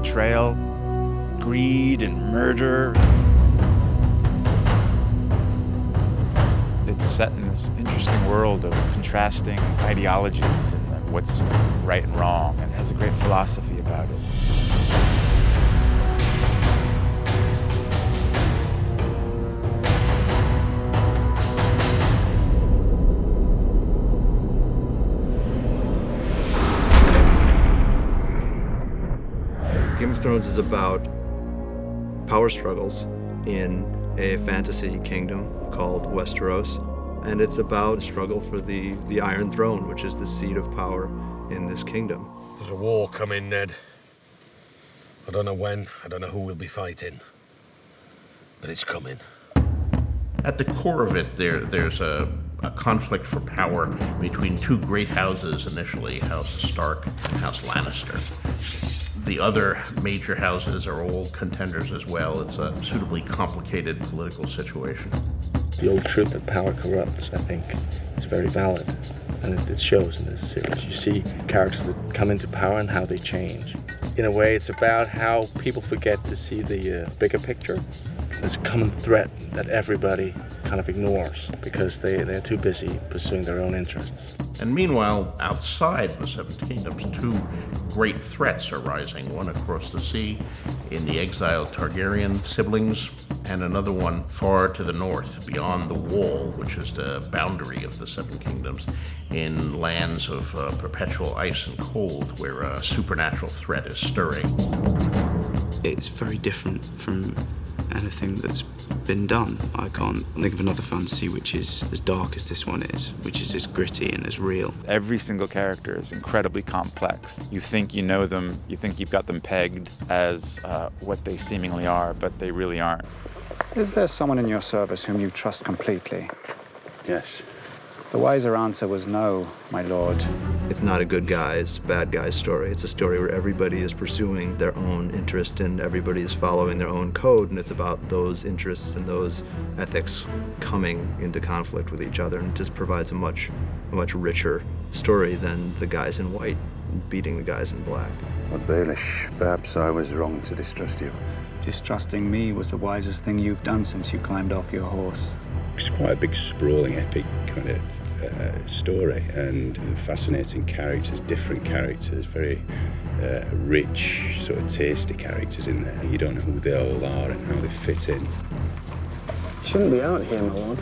betrayal, greed, and murder. It's set in this interesting world of contrasting ideologies and what's right and wrong, and has a great philosophy about it. Game of Thrones is about power struggles in a fantasy kingdom called Westeros, and it's about a struggle for the Iron Throne, which is the seat of power in this kingdom. There's a war coming, Ned. I don't know when, I don't know who we'll be fighting, but it's coming. At the core of it, there's a conflict for power between two great houses initially, House Stark and House Lannister. The other major houses are all contenders as well. It's a suitably complicated political situation. The old truth that power corrupts, I think, is very valid. And it shows in this series. You see characters that come into power and how they change. In a way, it's about how people forget to see the bigger picture. There's a common threat that everybody kind of ignores because they're too busy pursuing their own interests. And meanwhile, outside the Seven Kingdoms, two great threats are rising, one across the sea in the exiled Targaryen siblings, and another one far to the north, beyond the Wall, which is the boundary of the Seven Kingdoms, in lands of perpetual ice and cold, where a supernatural threat is stirring. It's very different from anything that's been done. I can't think of another fantasy which is as dark as this one is, which is as gritty and as real. Every single character is incredibly complex. You think you know them, you think you've got them pegged as what they seemingly are, but they really aren't. Is there someone in your service whom you trust completely? Yes. The wiser answer was no, my lord. It's not a good guys, bad guys story. It's a story where everybody is pursuing their own interest and everybody is following their own code, and it's about those interests and those ethics coming into conflict with each other, and it just provides a much richer story than the guys in white beating the guys in black. Lord Baelish, perhaps I was wrong to distrust you. Distrusting me was the wisest thing you've done since you climbed off your horse. It's quite a big, sprawling, epic kind of story, and fascinating characters, different characters, very rich, sort of tasty characters in there. You don't know who they all are and how they fit in. Shouldn't be out here, my lord.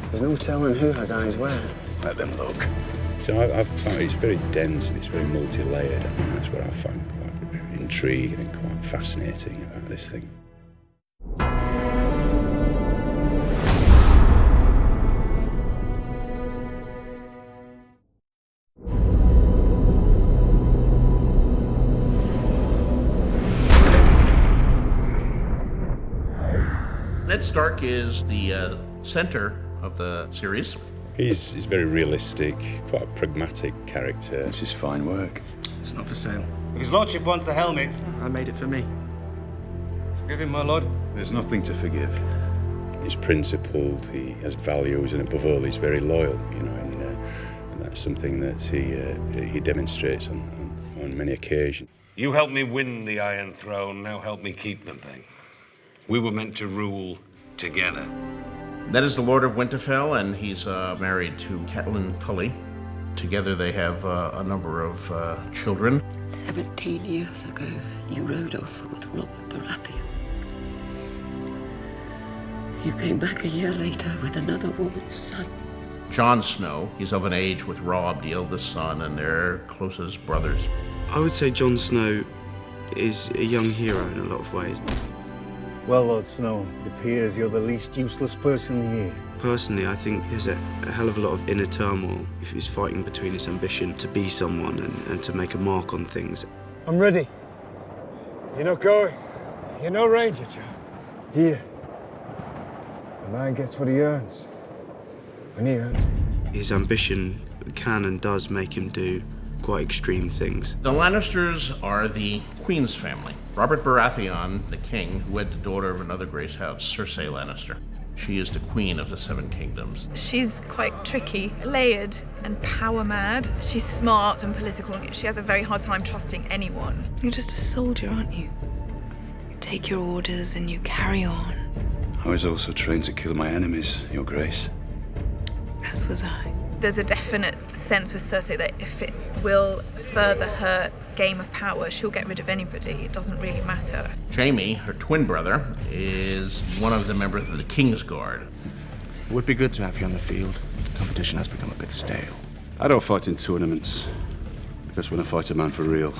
There's no telling who has eyes where. Let them look. So I've found it's very dense and it's very multi-layered. I think that's what I found quite intriguing and quite fascinating about this thing. Ned Stark is the center of the series. He's very realistic, quite a pragmatic character. This is fine work. It's not for sale. If his lordship wants the helmet, I made it for me. forgive him, my lord. There's nothing to forgive. He's principled, he has values, and above all, he's very loyal, you know, and that's something that he demonstrates on many occasions. You helped me win the Iron Throne, now help me keep the thing. We were meant to rule together. Ned is the Lord of Winterfell, and he's married to Catelyn Tully. Together they have a number of children. 17 years ago, you rode off with Robert Baratheon. You came back a year later with another woman's son. Jon Snow, he's of an age with Robb, the eldest son, and they're closest brothers. I would say Jon Snow is a young hero in a lot of ways. Well, Lord Snow, it appears you're the least useless person here. Personally, I think there's a hell of a lot of inner turmoil if he's fighting between his ambition to be someone and to make a mark on things. I'm ready. You're not going. You're no ranger, chap. Here. A man gets what he earns. When he earns. His ambition can and does make him do quite extreme things. The Lannisters are the Queen's family. Robert Baratheon, the king, who had the daughter of another great house, Cersei Lannister. She is the queen of the Seven Kingdoms. She's quite tricky, layered and power mad. She's smart and political. She has a very hard time trusting anyone. You're just a soldier, aren't you? You take your orders and you carry on. I was also trained to kill my enemies, Your Grace. As was I. There's a definite sense with Cersei that if it will further her game of power, she'll get rid of anybody. It doesn't really matter. Jaime, her twin brother, is one of the members of the King's Guard. It would be good to have you on the field. The competition has become a bit stale. I don't fight in tournaments, because when I fight a man for real,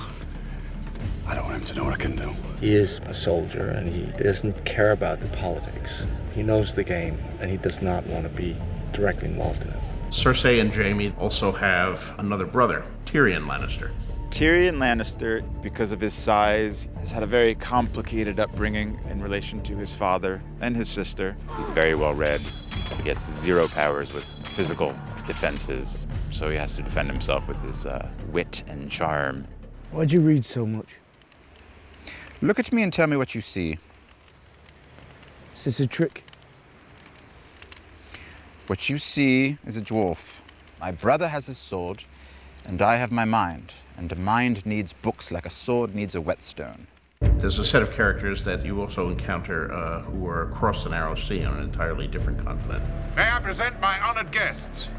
I don't want him to know what I can do. He is a soldier and he doesn't care about the politics. He knows the game and he does not want to be directly involved in it. Cersei and Jaime also have another brother, Tyrion Lannister. Tyrion Lannister, because of his size, has had a very complicated upbringing in relation to his father and his sister. He's very well read. He gets 0 powers with physical defenses, so he has to defend himself with his wit and charm. Why'd you read so much? Look at me and tell me what you see. Is this a trick? What you see is a dwarf. My brother has his sword, and I have my mind. And a mind needs books like a sword needs a whetstone. There's a set of characters that you also encounter who are across the Narrow Sea on an entirely different continent. May I present my honored guests,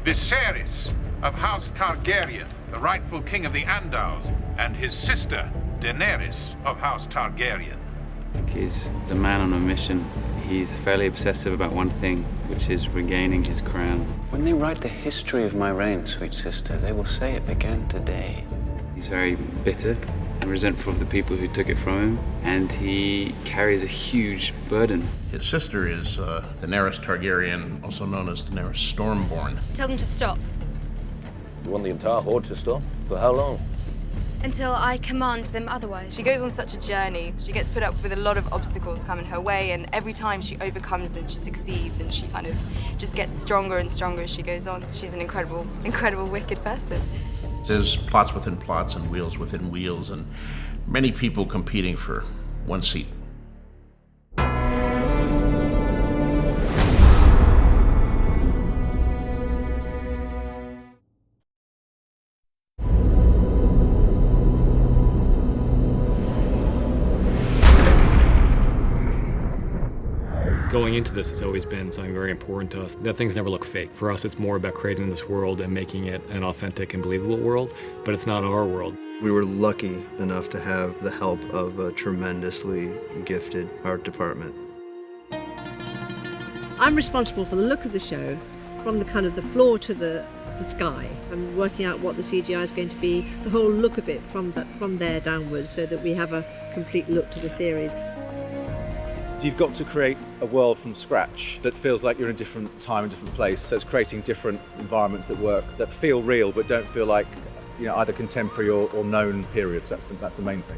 Viserys of House Targaryen, the rightful king of the Andals, and his sister, Daenerys of House Targaryen. He's a man on a mission. He's fairly obsessive about one thing, which is regaining his crown. When they write the history of my reign, sweet sister, they will say it began today. He's very bitter and resentful of the people who took it from him, and he carries a huge burden. His sister is Daenerys Targaryen, also known as Daenerys Stormborn. Tell them to stop. You want the entire horde to stop? For how long? Until I command them otherwise. She goes on such a journey. She gets put up with a lot of obstacles coming her way, and every time she overcomes them, she succeeds, and she kind of just gets stronger and stronger as she goes on. She's an incredible, incredible, wicked person. There's plots within plots and wheels within wheels, and many people competing for one seat. Going into this, it's always been something very important to us, that things never look fake. For us, it's more about creating this world and making it an authentic and believable world, but it's not our world. We were lucky enough to have the help of a tremendously gifted art department. I'm responsible for the look of the show, from the kind of the floor to the sky. I'm working out what the CGI is going to be, the whole look of it from there downwards, so that we have a complete look to the series. You've got to create a world from scratch that feels like you're in a different time, a different place. So it's creating different environments that work, that feel real, but don't feel like, either contemporary or known periods. That's the main thing.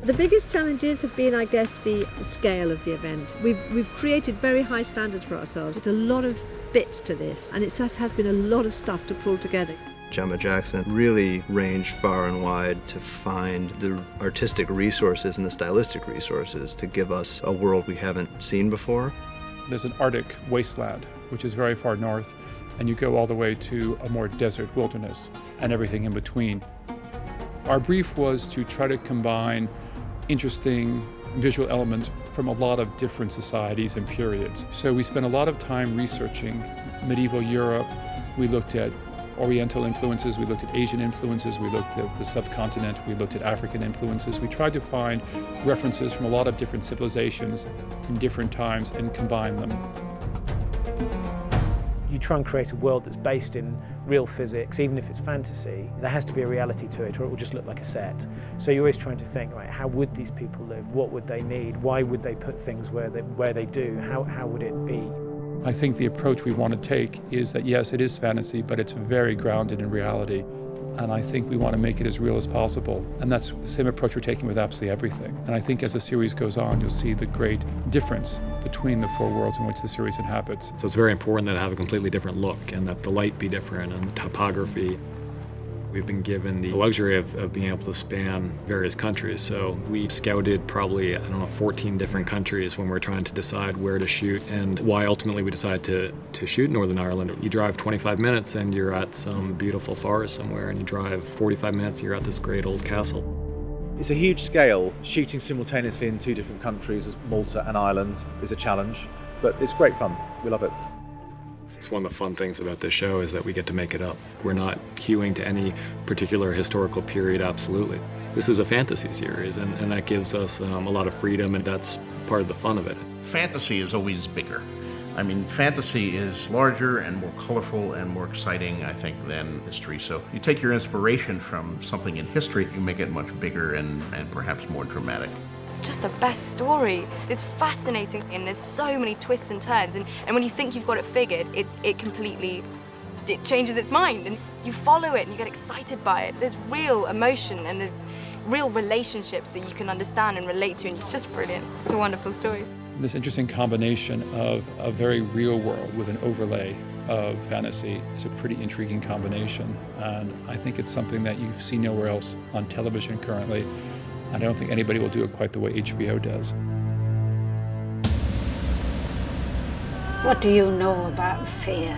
The biggest challenges have been, I guess, the scale of the event. We've created very high standards for ourselves. It's a lot of bits to this, and it just has been a lot of stuff to pull together. Gemma Jackson really ranged far and wide to find the artistic resources and the stylistic resources to give us a world we haven't seen before. There's an Arctic wasteland, which is very far north, and you go all the way to a more desert wilderness and everything in between. Our brief was to try to combine interesting visual elements from a lot of different societies and periods. So we spent a lot of time researching medieval Europe. We looked at Oriental influences, we looked at Asian influences, we looked at the subcontinent, we looked at African influences. We tried to find references from a lot of different civilizations in different times and combine them. You try and create a world that's based in real physics, even if it's fantasy. There has to be a reality to it, or it will just look like a set. So you're always trying to think, right, how would these people live? What would they need? Why would they put things where they do? How would it be? I think the approach we want to take is that, yes, it is fantasy, but it's very grounded in reality. And I think we want to make it as real as possible. And that's the same approach we're taking with absolutely everything. And I think as the series goes on, you'll see the great difference between the four worlds in which the series inhabits. So it's very important that it have a completely different look, and that the light be different, and the topography. We've been given the luxury of being able to span various countries. So we scouted probably, 14 different countries when we're trying to decide where to shoot and why ultimately we decided to shoot Northern Ireland. You drive 25 minutes and you're at some beautiful forest somewhere, and you drive 45 minutes and you're at this great old castle. It's a huge scale. Shooting simultaneously in 2 different countries as Malta and Ireland is a challenge, but it's great fun. We love it. It's one of the fun things about this show is that we get to make it up. We're not hewing to any particular historical period, absolutely. This is a fantasy series, and that gives us a lot of freedom, and that's part of the fun of it. Fantasy is always bigger. I mean, fantasy is larger and more colorful and more exciting, I think, than history. So you take your inspiration from something in history, you make it much bigger and perhaps more dramatic. It's just the best story. It's fascinating, and there's so many twists and turns, and when you think you've got it figured, it completely changes its mind, and you follow it and you get excited by it. There's real emotion and there's real relationships that you can understand and relate to, and it's just brilliant. It's a wonderful story. This interesting combination of a very real world with an overlay of fantasy is a pretty intriguing combination, and I think it's something that you see nowhere else on television currently. I don't think anybody will do it quite the way HBO does. What do you know about fear?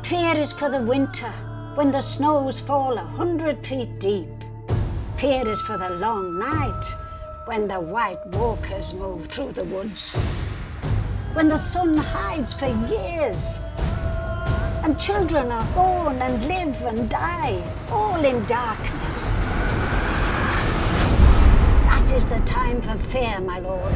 Fear is for the winter, when the snows fall 100 feet deep. Fear is for the long night, when the White Walkers move through the woods. When the sun hides for years, and children are born and live and die, all in darkness. That is the time for fear, my lord.